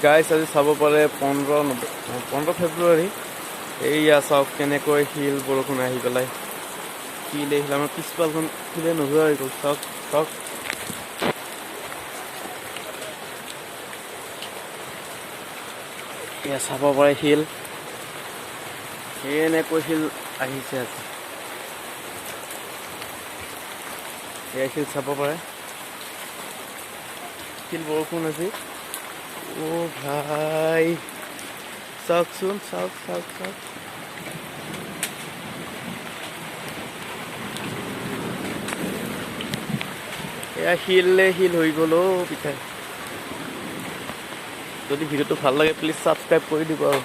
গাইছ আজি চাব পাৰে 15 ফেব্ৰুৱাৰী। এইয়া চাওক কেনেকৈ শিল বৰষুণ আহি পেলাই শিল আহিলে আমাৰ পিছফালখন শিলে নোযোৱা হৈ গ'ল। চাওক চাওক এয়া চাব পাৰে শিল এনেকৈ শিল আহিছে আজি। এয়া শিল চাব পাৰে শিল বৰষুণ আজি। অ' ভাই চাওকচোন চাওক চাওক চাওক এয়া শিলে শিল হৈ গ'ল অ' পিঠাই। যদি ভিডিঅ'টো ভাল লাগে প্লিজ ছাবস্ক্ৰাইব কৰি দিব আৰু।